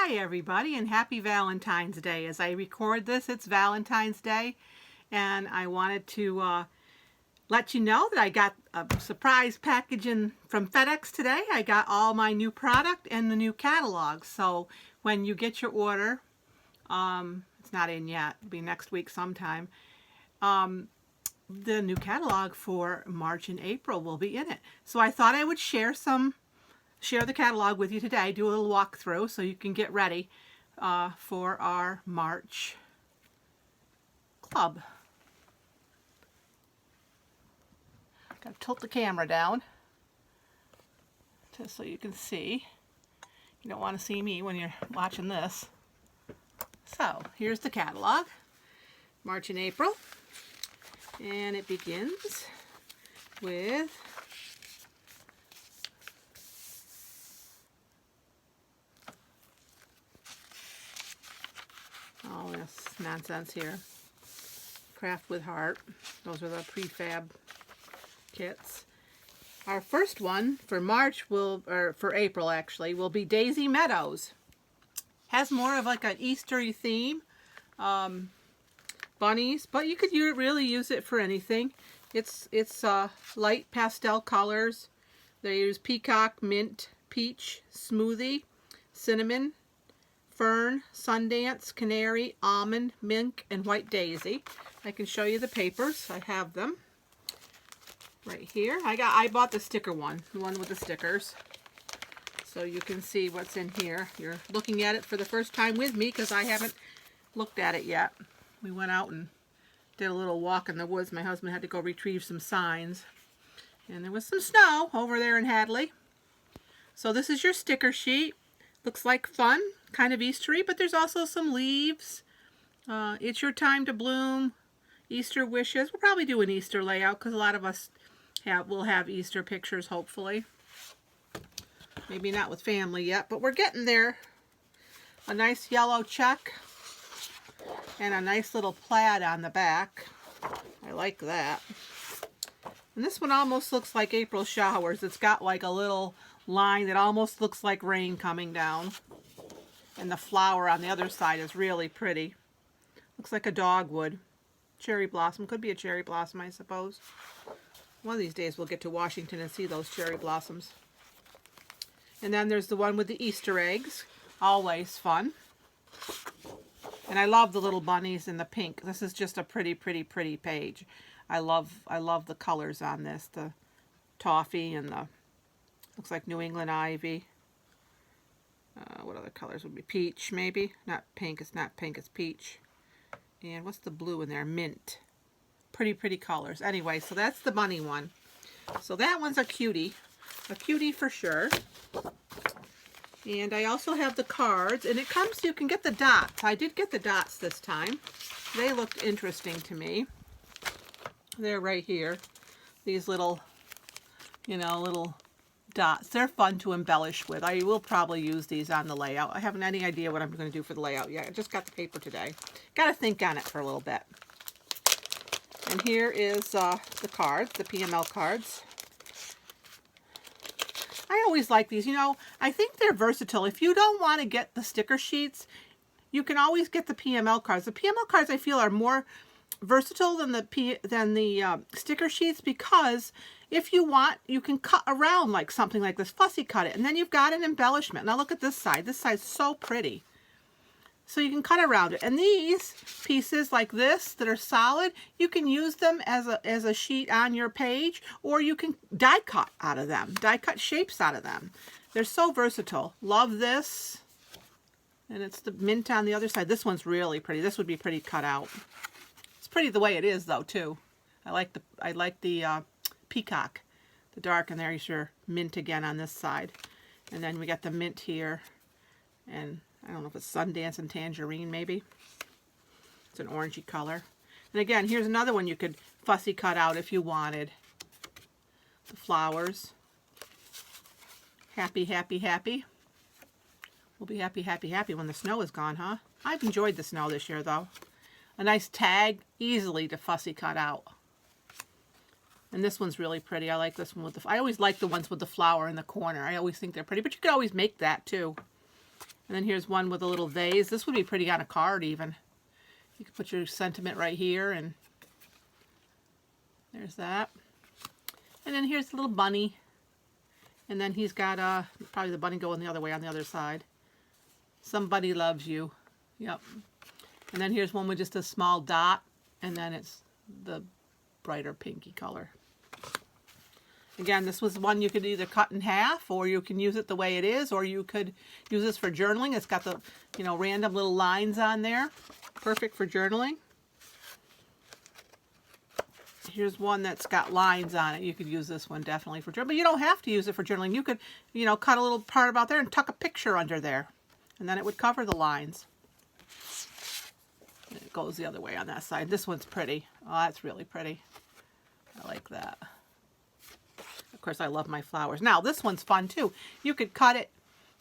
Hi everybody, and happy Valentine's Day. As I record this, it's Valentine's Day, and I wanted to let you know that I got a surprise package from FedEx today. I got all my new product and the new catalog. So when you get your order, it's not in yet, it'll be next week sometime, the new catalog for March and April will be in it. So I thought I would share the catalog with you today, do a little walkthrough so you can get ready for our March club. Got to tilt the camera down just so you can see. You don't want to see me when you're watching this. So here's the catalog, March and April, and it begins with all this nonsense here. Craft with Heart. Those are the prefab kits. Our first one for March or for April actually, will be Daisy Meadows. Has more of like an Eastery theme. Bunnies, but you could really use it for anything. It's light pastel colors. They use peacock, mint, peach, smoothie, cinnamon, fern, Sundance, canary, almond, mink, and white daisy. I can show you the papers. I have them right here. I bought the sticker one, the one with the stickers, so you can see what's in here. You're looking at it for the first time with me because I haven't looked at it yet. We went out and did a little walk in the woods. My husband had to go retrieve some signs, and there was some snow over there in Hadley. So this is your sticker sheet. Looks like fun, kind of Eastery, but there's also some leaves. It's your time to bloom, Easter wishes. We'll probably do an Easter layout because a lot of us will have Easter pictures, hopefully. Maybe not with family yet, but we're getting there. A nice yellow check and a nice little plaid on the back. I like that. And this one almost looks like April showers. It's got like a little line that almost looks like rain coming down. And the flower on the other side is really pretty. Looks like a dogwood. Cherry blossom. Could be a cherry blossom, I suppose. One of these days we'll get to Washington and see those cherry blossoms. And then there's the one with the Easter eggs. Always fun. And I love the little bunnies in the pink. This is just a pretty, pretty, pretty page. I love the colors on this. The toffee and the, looks like New England ivy. What other colors would be? Peach, maybe? Not pink. It's not pink. It's peach. And what's the blue in there? Mint. Pretty, pretty colors. Anyway, so that's the bunny one. So that one's a cutie. A cutie for sure. And I also have the cards. And it comes, you can get the dots. I did get the dots this time. They looked interesting to me. They're right here. These little, little dots. They're fun to embellish with. I will probably use these on the layout. I haven't any idea what I'm going to do for the layout yet. I just got the paper today. Got to think on it for a little bit. And here is the cards, the PML cards. I always like these. I think they're versatile. If you don't want to get the sticker sheets, you can always get the PML cards. The PML cards I feel are more versatile than the sticker sheets, because if you want, you can cut around like something like this, fussy cut it, and then you've got an embellishment. Now look at this side. This side's so pretty. So you can cut around it. And these pieces like this that are solid, you can use them as a sheet on your page, or you can die cut out of them, die cut shapes out of them. They're so versatile. Love this. And it's the mint on the other side. This one's really pretty. This would be pretty cut out. It's pretty the way it is though too. I like the peacock, the dark, and there's your mint again on this side. And then we got the mint here, and I don't know if it's Sundance and Tangerine maybe. It's an orangey color. And again, here's another one you could fussy cut out if you wanted. The flowers. Happy, happy, happy. We'll be happy, happy, happy when the snow is gone, huh? I've enjoyed the snow this year though. A nice tag, easily to fussy cut out. And this one's really pretty. I like this one I always like the ones with the flower in the corner. I always think they're pretty, but you could always make that too. And then here's one with a little vase. This would be pretty on a card even. You could put your sentiment right here, and there's that. And then here's the little bunny. And then he's got, probably the bunny going the other way on the other side. Somebody loves you. Yep. And then here's one with just a small dot, and then it's the brighter pinky color. Again, this was one you could either cut in half, or you can use it the way it is, or you could use this for journaling. It's got the, you know, random little lines on there. Perfect for journaling. Here's one that's got lines on it. You could use this one definitely for journaling, but you don't have to use it for journaling. You could, you know, cut a little part about there and tuck a picture under there, and then it would cover the lines. And it goes the other way on that side. This one's pretty. Oh, that's really pretty. I like that. Of course, I love my flowers. Now, this one's fun too. You could cut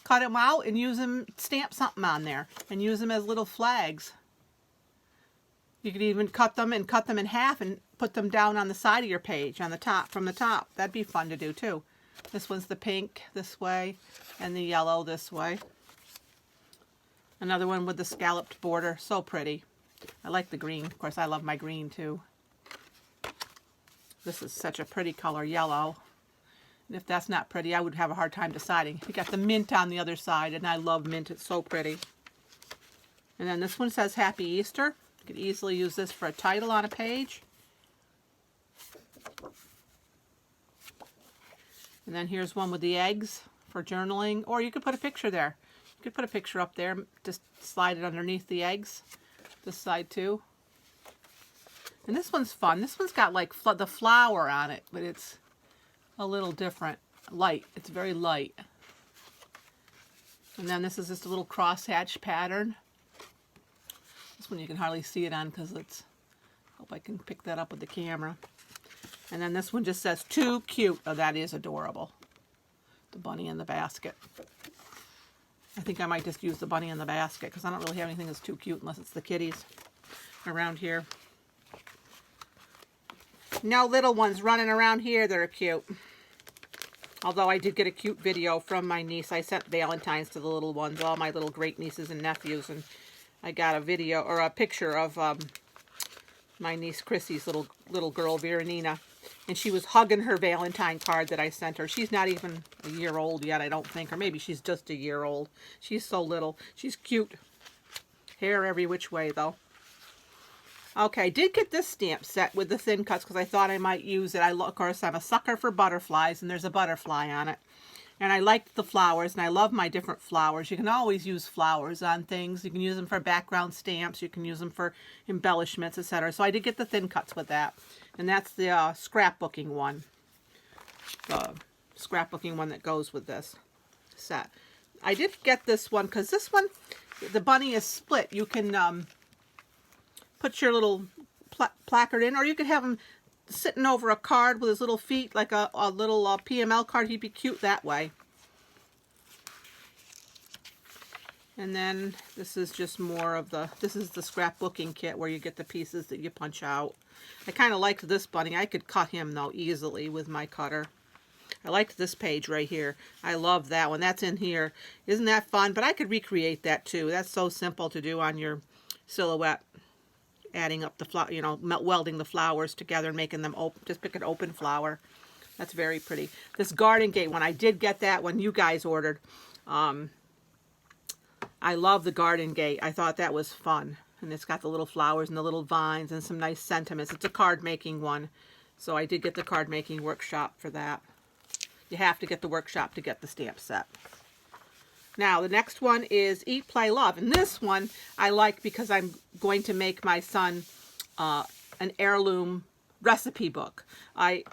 them out and use them, stamp something on there, and use them as little flags. You could even cut them in half and put them down on the side of your page, on the top, from the top. That'd be fun to do too. This one's the pink this way, and the yellow this way. Another one with the scalloped border. So pretty. I like the green. Of course, I love my green too. This is such a pretty color, yellow. And if that's not pretty, I would have a hard time deciding. We got the mint on the other side, and I love mint. It's so pretty. And then this one says Happy Easter. You could easily use this for a title on a page. And then here's one with the eggs for journaling, or you could put a picture there. You could put a picture up there, just slide it underneath the eggs. This side too. And this one's fun. This one's got like the flower on it, but it's a little different. Light. It's very light. And then this is just a little crosshatch pattern. This one you can hardly see it on because it's, hope I can pick that up with the camera. And then this one just says too cute. Oh, that is adorable. The bunny in the basket. I think I might just use the bunny in the basket because I don't really have anything that's too cute unless it's the kitties around here. No little ones running around here that are cute. Although I did get a cute video from my niece. I sent Valentines to the little ones, all my little great nieces and nephews, and I got a video or a picture of my niece Chrissy's little girl, Veronina, and she was hugging her Valentine card that I sent her. She's not even a year old yet, I don't think, or maybe she's just a year old. She's so little. She's cute. Hair every which way, though. Okay, I did get this stamp set with the thin cuts because I thought I might use it. Of course, I'm a sucker for butterflies, and there's a butterfly on it. And I liked the flowers, and I love my different flowers. You can always use flowers on things. You can use them for background stamps. You can use them for embellishments, etc. So I did get the thin cuts with that. And that's the scrapbooking one. The scrapbooking one that goes with this set. I did get this one because this one, the bunny is split. You can put your little placard in, or you could have him sitting over a card with his little feet, like a little PML card. He'd be cute that way. And then this is just more of this is the scrapbooking kit where you get the pieces that you punch out. I kind of liked this bunny. I could cut him though easily with my cutter. I liked this page right here. I love that one. That's in here. Isn't that fun? But I could recreate that too. That's so simple to do on your silhouette. Adding up the you know, welding the flowers together and making them open. Just pick an open flower. That's very pretty. This Garden Gate one, I did get that when you guys ordered. I love the Garden Gate. I thought that was fun. And it's got the little flowers and the little vines and some nice sentiments. It's a card making one. So I did get the card making workshop for that. You have to get the workshop to get the stamp set. Now, the next one is Eat, Play, Love. And this one I like because I'm going to make my son an heirloom recipe book. I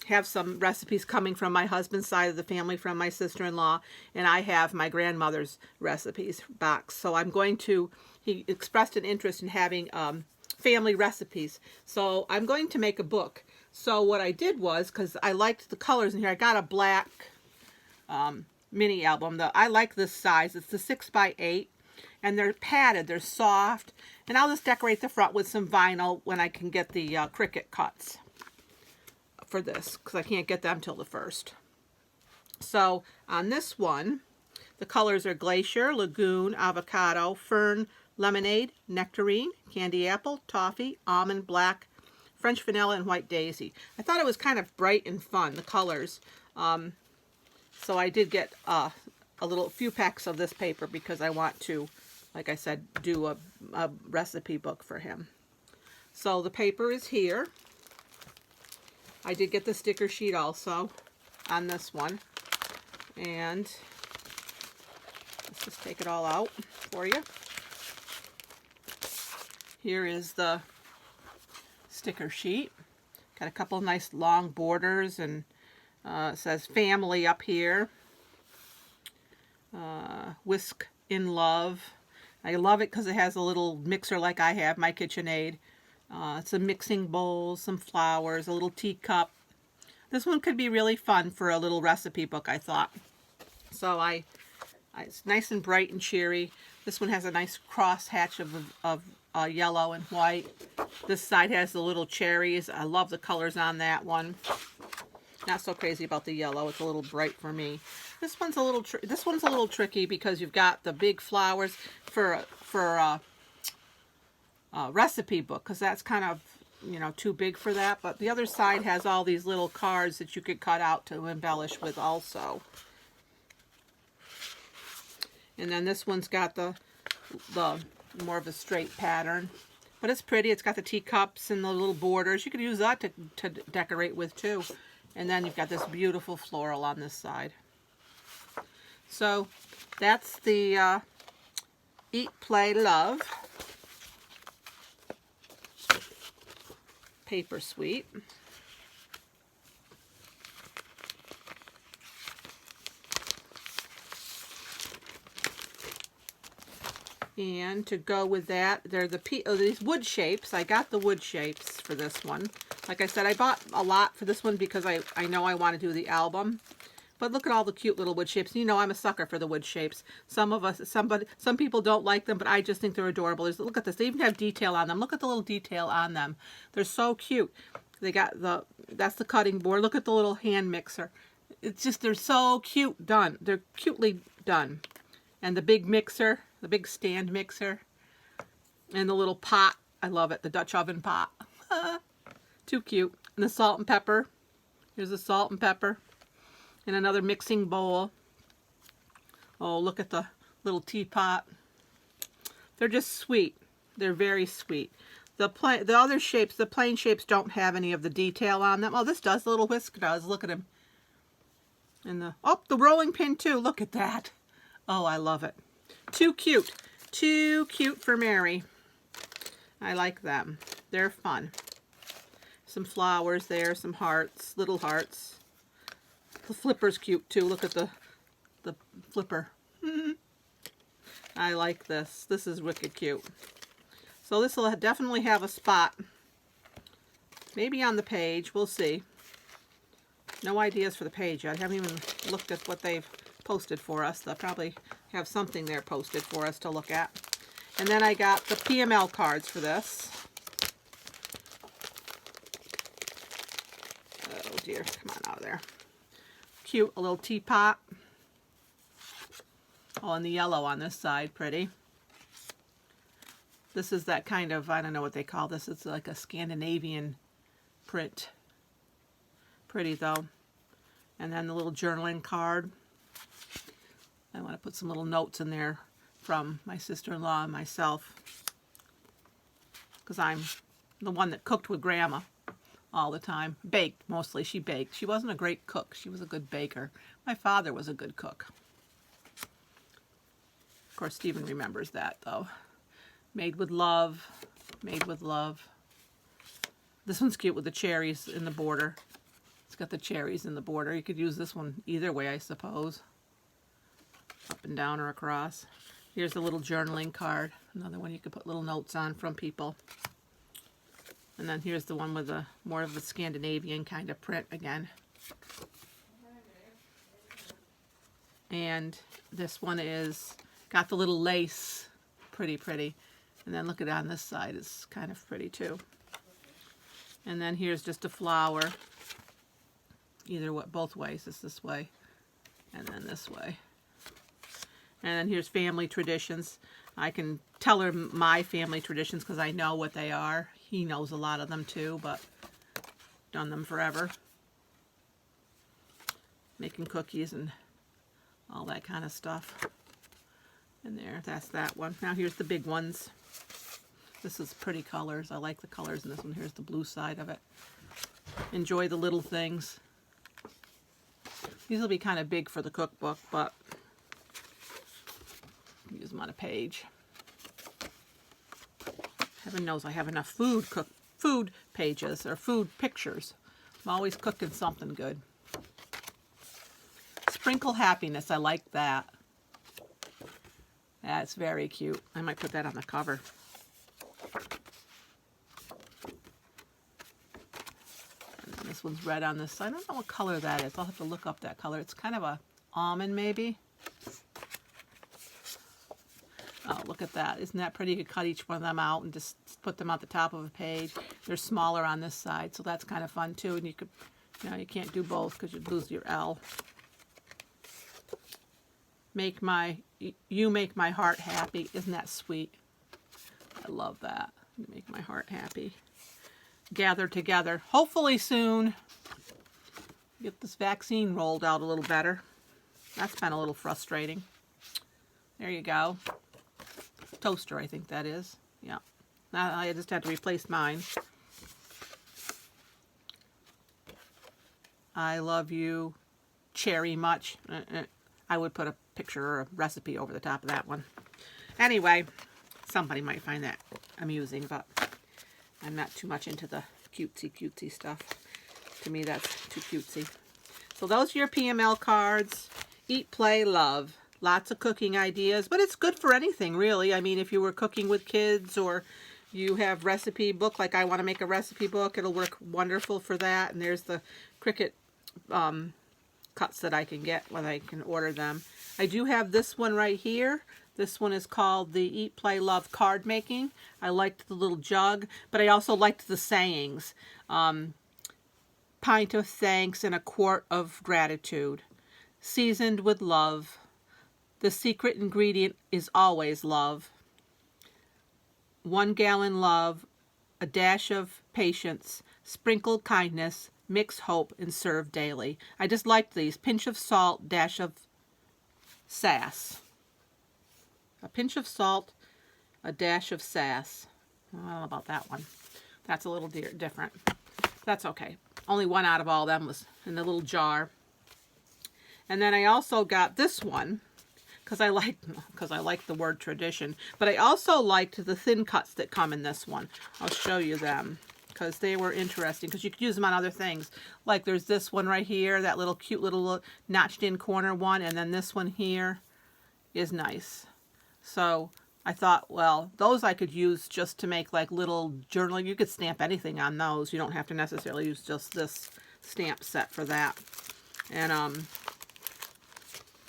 have some recipes coming from my husband's side of the family, from my sister-in-law, and I have my grandmother's recipes box. So I'm going to, he expressed an interest in having family recipes. So I'm going to make a book. So what I did was, because I liked the colors in here, I got a black mini album. I like this size. It's the 6x8, and they're padded. They're soft, and I'll just decorate the front with some vinyl when I can get the Cricut cuts for this, because I can't get them till the 1st. So on this one, The colors are Glacier, Lagoon, Avocado, Fern, Lemonade, Nectarine, Candy Apple, Toffee, Almond, Black, French Vanilla, and White Daisy. I thought it was kind of bright and fun, the colors. So I did get a few packs of this paper because I want to, like I said, do a recipe book for him. So the paper is here. I did get the sticker sheet also on this one. And let's just take it all out for you. Here is the sticker sheet. Got a couple of nice long borders, and it says family up here. Whisk in Love. I love it because it has a little mixer like I have, my KitchenAid. Some mixing bowls, some flowers, a little teacup. This one could be really fun for a little recipe book, I thought. So it's nice and bright and cheery. This one has a nice cross hatch of yellow and white. This side has the little cherries. I love the colors on that one. Not so crazy about the yellow. It's a little bright for me. This one's a little tricky because you've got the big flowers for a recipe book, because that's kind of, you know, too big for that. But the other side has all these little cards that you could cut out to embellish with also. And then this one's got the more of a straight pattern, but it's pretty. It's got the teacups and the little borders. You could use that to decorate with too. And then you've got this beautiful floral on this side. So that's the Eat, Play, Love paper suite. And to go with that, they're these wood shapes. I got the wood shapes for this one. Like I said, I bought a lot for this one because I know I want to do the album. But look at all the cute little wood shapes. You know I'm a sucker for the wood shapes. Some people don't like them, but I just think they're adorable. Look at this. They even have detail on them. Look at the little detail on them. They're so cute. They got that's the cutting board. Look at the little hand mixer. It's just, they're so cute done. They're cutely done. And the big mixer, the big stand mixer. And the little pot. I love it. The Dutch oven pot. Too cute. And the salt and pepper. Here's the salt and pepper. And another mixing bowl. Oh, look at the little teapot. They're just sweet. They're very sweet. The other shapes, the plain shapes, don't have any of the detail on them. Oh, this does. The little whisk does. Look at him. And the rolling pin too. Look at that. Oh, I love it. Too cute. Too cute for Mary. I like them. They're fun. Some flowers there, some hearts, little hearts. The flipper's cute too. Look at the flipper. I like this. This is wicked cute. So this will definitely have a spot. Maybe on the page. We'll see. No ideas for the page yet. I haven't even looked at what they've posted for us. They'll probably have something there posted for us to look at. And then I got the PML cards for this. Oh dear, come on out of there. Cute, a little teapot. Oh, and the yellow on this side, pretty. This is that kind of, I don't know what they call this. It's like a Scandinavian print. Pretty though. And then the little journaling card. I want to put some little notes in there from my sister-in-law and myself, because I'm the one that cooked with Grandma all the time. Baked, mostly. She baked. She wasn't a great cook. She was a good baker. My father was a good cook. Of course, Stephen remembers that, though. Made with Love. Made with Love. This one's cute with the cherries in the border. It's got the cherries in the border. You could use this one either way, I suppose. Up and down or across. Here's a little journaling card. Another one you could put little notes on from people. And then here's the one with the more of the Scandinavian kind of print again. And this one is got the little lace. Pretty, pretty. And then look at it on this side. It's kind of pretty too. And then here's just a flower. Either way, both ways. It's this way and then this way. And then here's family traditions. I can tell her my family traditions because I know what they are. He knows a lot of them too, but done them forever. Making cookies and all that kind of stuff. And there, that's that one. Now here's the big ones. This is pretty colors. I like the colors in this one. Here's the blue side of it. Enjoy the little things. These will be kind of big for the cookbook, but use them on a page. Heaven knows I have enough food pages or food pictures. I'm always cooking something good. Sprinkle happiness. I like that. That's very cute. I might put that on the cover. And then this one's red on this side. I don't know what color that is. I'll have to look up that color. It's kind of a almond maybe. Oh, look at that. Isn't that pretty? You could cut each one of them out and just put them at the top of a page. They're smaller on this side, so that's kind of fun too. And you could, you know, you can't do both because you'd lose your L. You make my heart happy. Isn't that sweet? I love that. You make my heart happy. Gather together. Hopefully soon. Get this vaccine rolled out a little better. That's been a little frustrating. There you go. Toaster, I think that is. Yeah. Now I just had to replace mine. I love you, cherry much. I would put a picture or a recipe over the top of that one. Anyway, somebody might find that amusing, but I'm not too much into the cutesy stuff. To me, that's too cutesy. So those are your PML cards. Eat, play, love. Lots of cooking ideas, but it's good for anything, really. I mean, if you were cooking with kids or you have recipe book, like I want to make a recipe book, it'll work wonderful for that. And there's the Cricut cuts that I can get when I can order them. I do have this one right here. This one is called the Eat, Play, Love card making. I liked the little jug, but I also liked the sayings. Pint of thanks and a quart of gratitude. Seasoned with love. The secret ingredient is always love. 1 gallon love, a dash of patience, sprinkle kindness, mix hope, and serve daily. I just liked these. Pinch of salt, dash of sass. A pinch of salt, a dash of sass. I don't know about that one. That's a little different. That's okay. Only one out of all of them was in the little jar. And then I also got this one because I like the word tradition. But I also liked the thin cuts that come in this one. I'll show you them because they were interesting because you could use them on other things. Like there's this one right here, that little cute little notched in corner one, and then this one here is nice. So I thought, well, those I could use just to make like little journaling. You could stamp anything on those. You don't have to necessarily use just this stamp set for that. And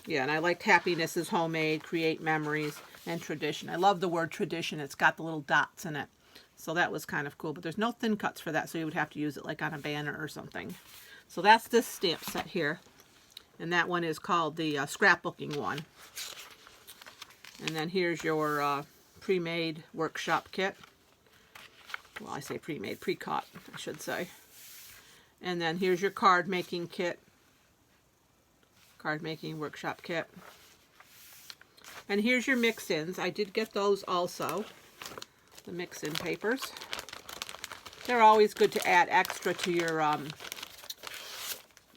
yeah, and I liked happiness is homemade, create memories, and tradition. I love the word tradition. It's got the little dots in it. So that was kind of cool. But there's no thin cuts for that, so you would have to use it like on a banner or something. So that's this stamp set here. And that one is called the scrapbooking one. And then here's your pre-made workshop kit. Well, I say pre-made, pre-cut, I should say. And then here's your card making kit. Card making workshop kit. And here's your mix-ins. I did get those also. The mix-in papers. They're always good to add extra to your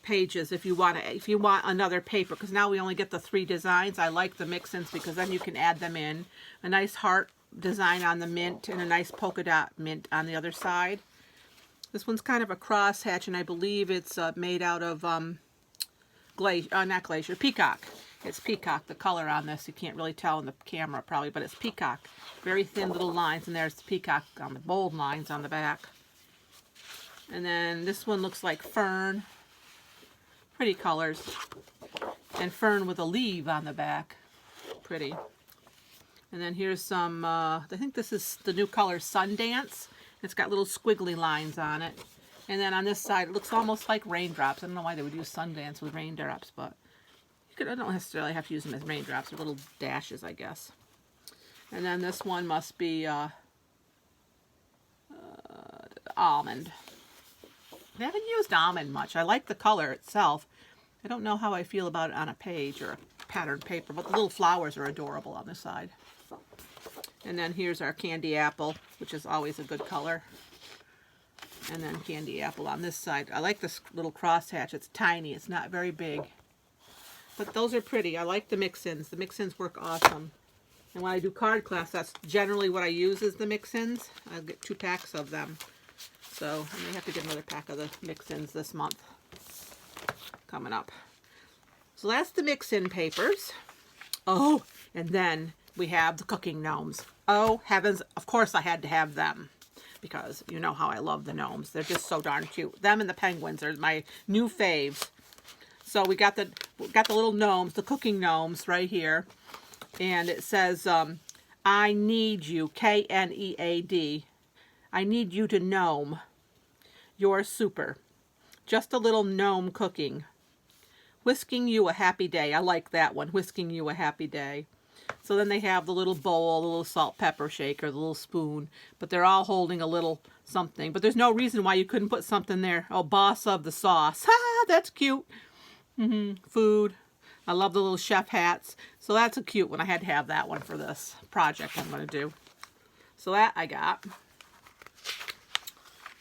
pages if you want another paper, because now we only get the 3 designs. I like the mix-ins because then you can add them in. A nice heart design on the mint and a nice polka dot mint on the other side. This one's kind of a crosshatch, and I believe it's made out of not glacier, peacock. It's peacock, the color on this. You can't really tell in the camera probably, but it's peacock. Very thin little lines, and there's the peacock on the bold lines on the back. And then this one looks like fern. Pretty colors. And fern with a leaf on the back. Pretty. And then here's some, I think this is the new color Sundance. It's got little squiggly lines on it. And then on this side, it looks almost like raindrops. I don't know why they would use Sundance with raindrops, but I don't necessarily have to use them as raindrops. They're little dashes, I guess. And then this one must be almond. I haven't used almond much. I like the color itself. I don't know how I feel about it on a page or a patterned paper, but the little flowers are adorable on the side. And then here's our candy apple, which is always a good color. And then candy apple on this side. I like this little crosshatch. It's tiny. It's not very big. But those are pretty. I like the mix-ins. The mix-ins work awesome. And when I do card class, that's generally what I use is the mix-ins. I'll get 2 packs of them. So I may have to get another pack of the mix-ins this month. Coming up. So that's the mix-in papers. Oh, and then we have the cooking gnomes. Oh, heavens. Of course I had to have them. Because you know how I love the gnomes. They're just so darn cute. Them and the penguins are my new faves. So we got the little gnomes, the cooking gnomes right here. And it says, I need you, K-N-E-A-D. I need you to gnome. You're super. Just a little gnome cooking. Whisking you a happy day. I like that one, whisking you a happy day. So then they have the little bowl, the little salt pepper shaker, the little spoon. But they're all holding a little something. But there's no reason why you couldn't put something there. Oh, boss of the sauce. Ha, that's cute. Food. I love the little chef hats. So that's a cute one. I had to have that one for this project I'm going to do. So that I got.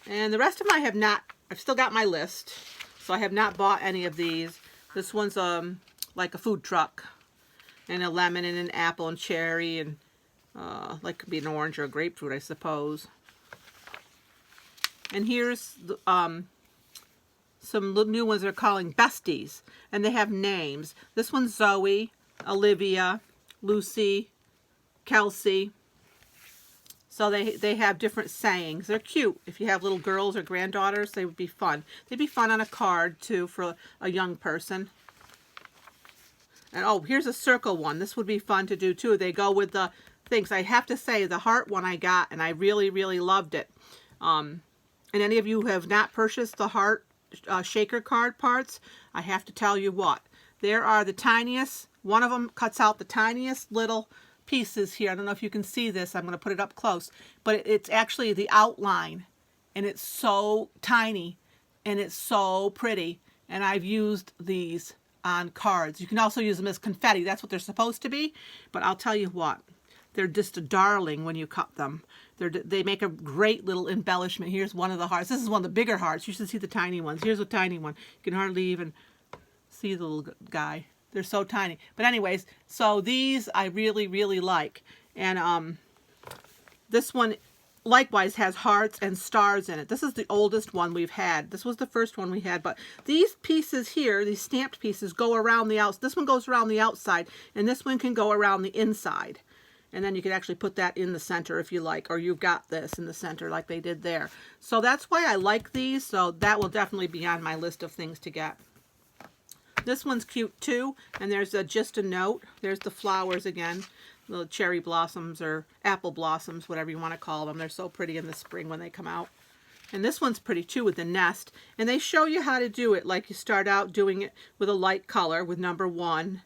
And the rest of them I have not. I've still got my list. So I have not bought any of these. This one's like a food truck. And a lemon and an apple and cherry and like could be an orange or a grapefruit, I suppose. And here's the, some new ones they're calling besties. And they have names. This one's Zoe, Olivia, Lucy, Kelsey. So they have different sayings. They're cute. If you have little girls or granddaughters, they would be fun. They'd be fun on a card, too, for a young person. And oh, here's a circle one. This would be fun to do, too. They go with the things. I have to say, the heart one I got, and I really, really loved it. And any of you who have not purchased the heart shaker card parts, I have to tell you what. There are the tiniest, one of them cuts out the tiniest little pieces here. I don't know if you can see this. I'm going to put it up close. But it's actually the outline. And it's so tiny. And it's so pretty. And I've used these on cards. You can also use them as confetti. That's what they're supposed to be. But I'll tell you what. They're just a darling when you cut them. They make a great little embellishment. Here's one of the hearts. This is one of the bigger hearts. You should see the tiny ones. Here's a tiny one. You can hardly even see the little guy. They're so tiny. But anyways, so these I really, really like. And this one likewise has hearts and stars in it. This is the oldest one we've had. This was the first one we had. But these pieces here, these stamped pieces, go around the outside. This one goes around the outside. And this one can go around the inside. And then you can actually put that in the center if you like. Or you've got this in the center like they did there. So that's why I like these. So that will definitely be on my list of things to get. This one's cute too, and there's just a note. There's the flowers again, little cherry blossoms or apple blossoms, whatever you want to call them. They're so pretty in the spring when they come out. And this one's pretty too with the nest. And they show you how to do it. Like you start out doing it with a light color with number 1.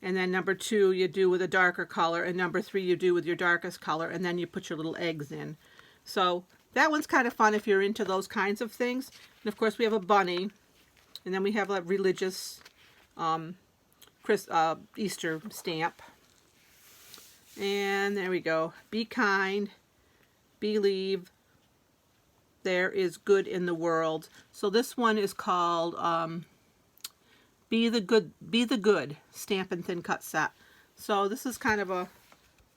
And then number 2 you do with a darker color. And number 3 you do with your darkest color. And then you put your little eggs in. So that one's kind of fun if you're into those kinds of things. And of course we have a bunny. And then we have a religious Easter stamp. And there we go. Be kind. Believe there is good in the world. So this one is called Be the Good Stampin' Thin Cut Set. So this is kind of a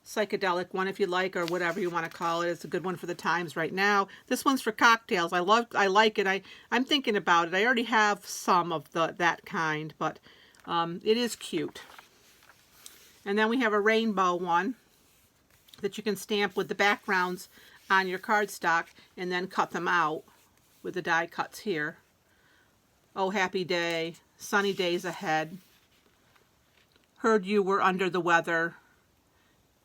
psychedelic one if you like, or whatever you want to call it. It's a good one for the times right now. This one's for cocktails. I like it. I'm thinking about it. I already have some of that kind, but it is cute. And then we have a rainbow one that you can stamp with the backgrounds on your cardstock and then cut them out with the die cuts here. Oh, happy day. Sunny days ahead. Heard you were under the weather.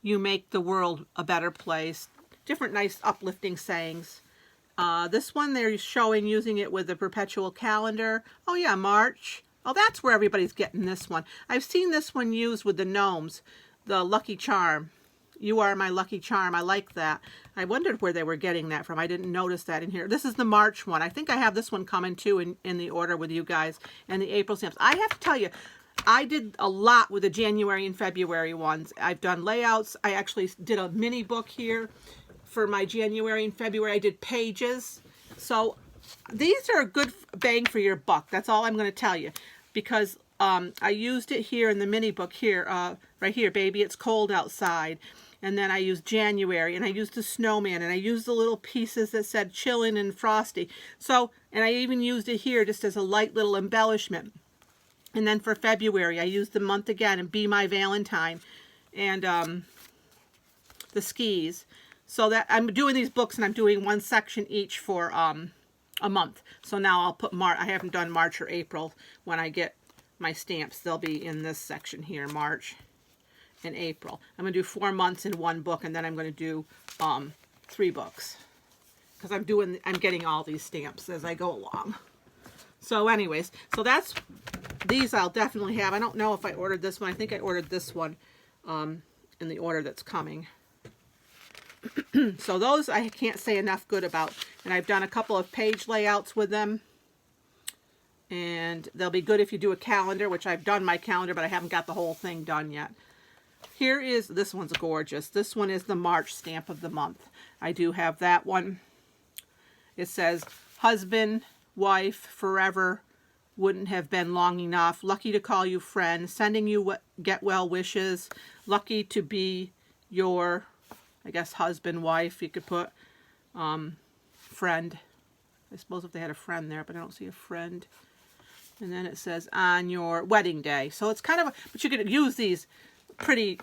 You make the world a better place. Different nice uplifting sayings. This one they're showing using it with the perpetual calendar. Oh yeah, March. Oh, that's where everybody's getting this one. I've seen this one used with the gnomes, the Lucky Charm. You are my lucky charm. I like that. I wondered where they were getting that from. I didn't notice that in here. This is the March one. I think I have this one coming too in the order with you guys, and the April stamps. I have to tell you, I did a lot with the January and February ones. I've done layouts. I actually did a mini book here for my January and February. I did pages. So these are a good bang for your buck. That's all I'm going to tell you, because I used it here in the mini book here, right here, Baby It's Cold Outside. And then I used January, and I used the snowman, and I used the little pieces that said chillin' and frosty. So, and I even used it here just as a light little embellishment. And then for February, I used the month again, and Be My Valentine, and the skis. So that I'm doing these books, and I'm doing one section each for a month. So now I'll put I haven't done March or April. When I get my stamps, they'll be in this section here, March and April. I'm going to do 4 months in one book, and then I'm going to do 3 books, because I'm getting all these stamps as I go along. So anyways, so these I'll definitely have. I don't know if I ordered this one. I think I ordered this one in the order that's coming. So those I can't say enough good about, and I've done a couple of page layouts with them, and they'll be good if you do a calendar, which I've done my calendar, but I haven't got the whole thing done yet. Here is, this one's gorgeous. This one is the March stamp of the month. I do have that one. It says, husband, wife, forever, wouldn't have been long enough. Lucky to call you friend. Sending you get well wishes. Lucky to be your, I guess, husband, wife. You could put friend. I suppose if they had a friend there, but I don't see a friend. And then it says, on your wedding day. So it's kind of, but you could use these pretty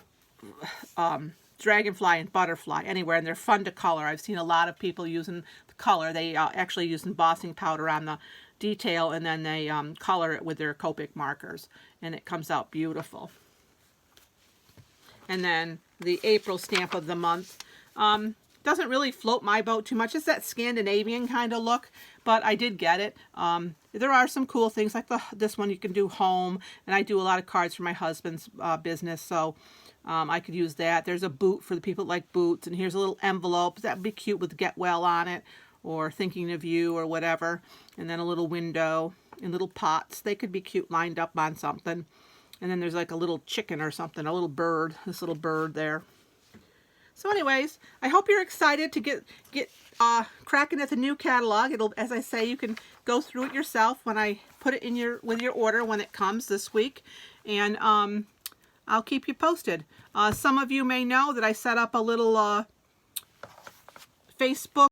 dragonfly and butterfly anywhere, and they're fun to color. I've seen a lot of people using the color. They actually use embossing powder on the detail, and then they color it with their Copic markers, and it comes out beautiful. And then the April stamp of the month doesn't really float my boat too much. It's that Scandinavian kind of look, but I did get it. There are some cool things like this one you can do home, and I do a lot of cards for my husband's business, so I could use that. There's a boot for the people that like boots, and here's a little envelope. That would be cute with Get Well on it, or Thinking of You, or whatever. And then a little window and little pots. They could be cute lined up on something. And then there's like a little chicken or something, a little bird, this little bird there. So anyways, I hope you're excited to get cracking at the new catalog. It'll, as I say, you can go through it yourself when I put it in with your order when it comes this week, and I'll keep you posted. Some of you may know that I set up a little Facebook